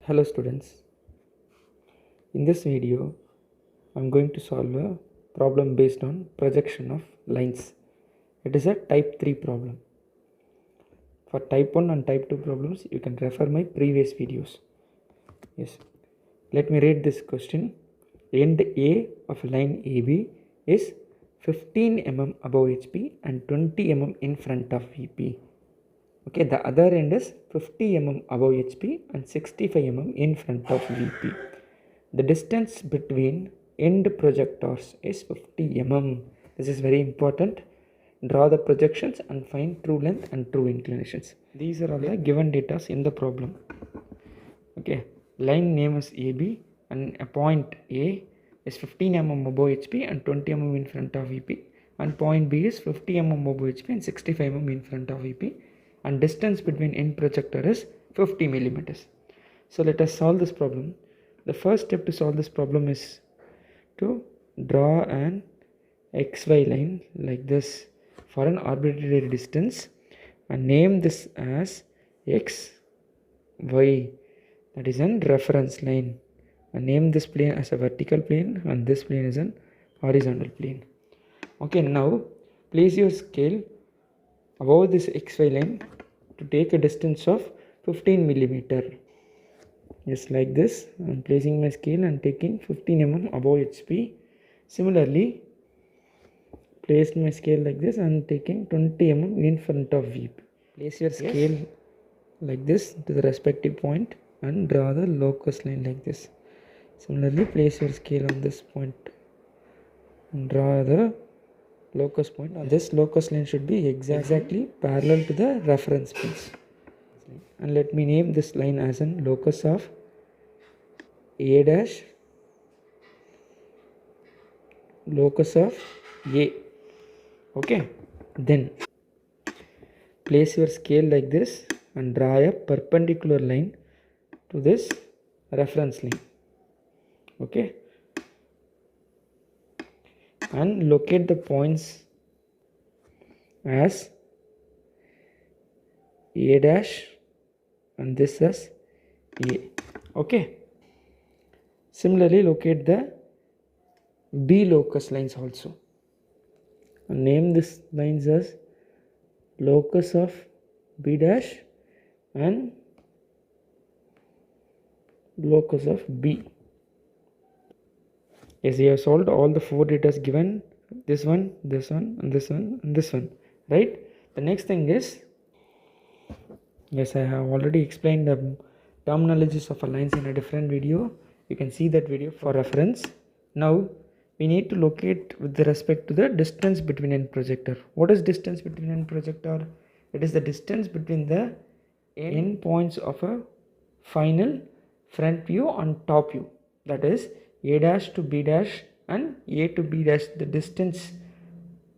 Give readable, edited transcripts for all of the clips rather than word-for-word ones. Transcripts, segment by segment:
Hello students, in this video I am going to solve a problem based on projection of lines. It is a type 3 problem. For type 1 and type 2 problems you can refer my previous videos. Yes, let me read this question. End A of line AB is 15 mm above HP and 20 mm in front of VP. Okay, the other end is 50 mm above HP and 65 mm in front of VP. The distance between end projectors is 50 mm. This is very important. Draw the projections and find true length and true inclinations. These are all the given data in the problem. Okay, line name is AB and a point A is 15 mm above HP and 20 mm in front of VP, and point B is 50 mm above HP and 65 mm in front of VP, and distance between end projector is 50 millimeters. So let us solve this problem. The first step to solve this problem is to draw an XY line like this for an arbitrary distance and name this as XY, that is an reference line, and name this plane as a vertical plane and this plane is an horizontal plane. Okay, now place your scale above this XY line to take a distance of 15 millimeter. Just like this, I am placing my scale and taking 15 mm above HP. Similarly, place my scale like this and taking 20 mm in front of VP. Place your scale like this to the respective point and draw the locus line like this. Similarly, place your scale on this point and draw the locus point. This locus line should be exactly parallel to the reference place. And let me name this line as an locus of A dash, locus of A. Okay, then place your scale like this and draw a perpendicular line to this reference line. Okay, and locate the points as A dash and this as A. Okay, similarly locate the B locus lines also and name this lines as locus of B dash and locus of B. Yes, you have solved all the four data given, this one, this one, and this one, and this one, right? The next thing is, yes, I have already explained the terminologies of lines in a different video. You can see that video for reference. Now we need to locate with respect to the distance between end projector. What is distance between end projector? It is the distance between the end points of a final front view and top view, that is A dash to B dash and A to B dash. The distance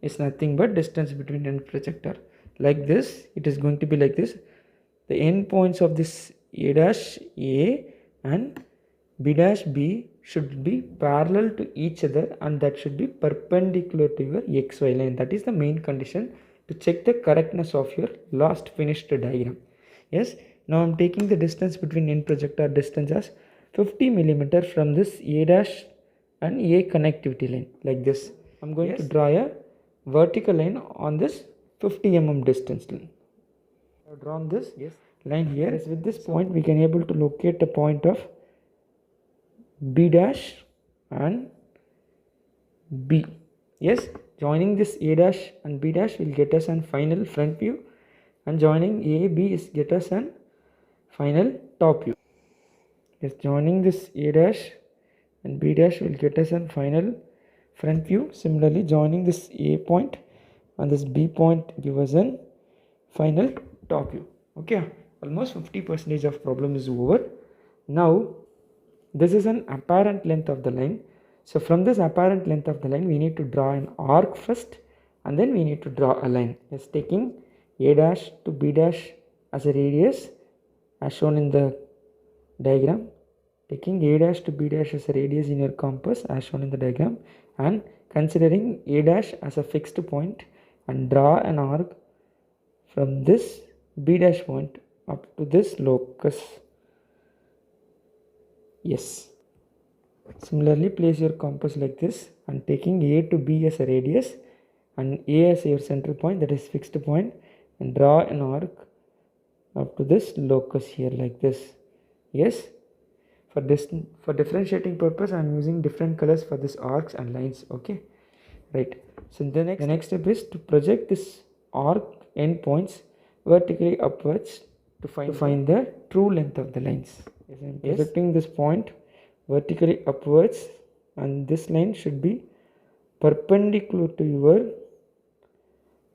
is nothing but distance between end projector. Like this, it is going to be like this. The end points of this A dash A and B dash B should be parallel to each other, and that should be perpendicular to your XY line. That is the main condition to check the correctness of your last finished diagram. Yes, now I am taking the distance between end projector distance as 50 millimeter from this A dash and A connectivity line like this. I am going to draw a vertical line on this 50 mm distance line. I have drawn this line here. Yes, with this point we can able to locate a point of B dash and B. Yes, joining this A dash and B dash will get us an final front view, and joining A, B is get us an final top view. Yes, joining this A dash and B dash will get us an final front view. Similarly, joining this A point and this B point give us an final top view. Okay, almost 50% of problem is over. Now this is an apparent length of the line. So from this apparent length of the line we need to draw an arc first, and then we need to draw a line. Yes, taking A dash to B dash as a radius as shown in the diagram, taking A dash to B dash as a radius in your compass as shown in the diagram, and considering A dash as a fixed point, and draw an arc from this B dash point up to this locus Yes. Similarly, place your compass like this and taking A to B as a radius and A as your center point, that is fixed point, and draw an arc up to this locus here like this. Yes. For differentiating purpose, I am using different colors for this arcs and lines. Okay, right. So the next step is to project this arc endpoints vertically upwards to find the true length of the lines. Yes, I am projecting this point vertically upwards, and this line should be perpendicular to your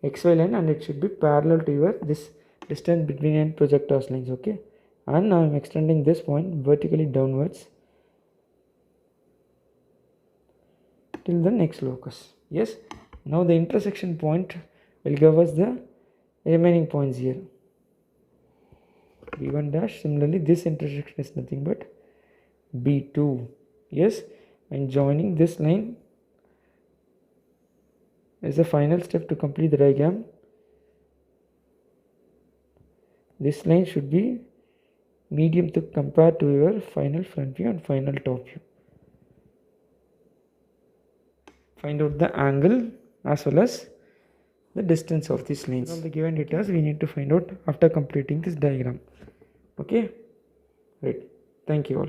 xy line, and it should be parallel to your this distance between and projectors lines. Okay, and now I am extending this point vertically downwards till the next locus. Yes, now the intersection point will give us the remaining points here. B1 dash. Similarly, this intersection is nothing but B2. Yes, and joining this line is the final step to complete the diagram. This line should be medium thick compared to your final front view and final top view. Find out the angle as well as the distance of these lines. All the given data we need to find out after completing this diagram. Okay, right. Thank you all.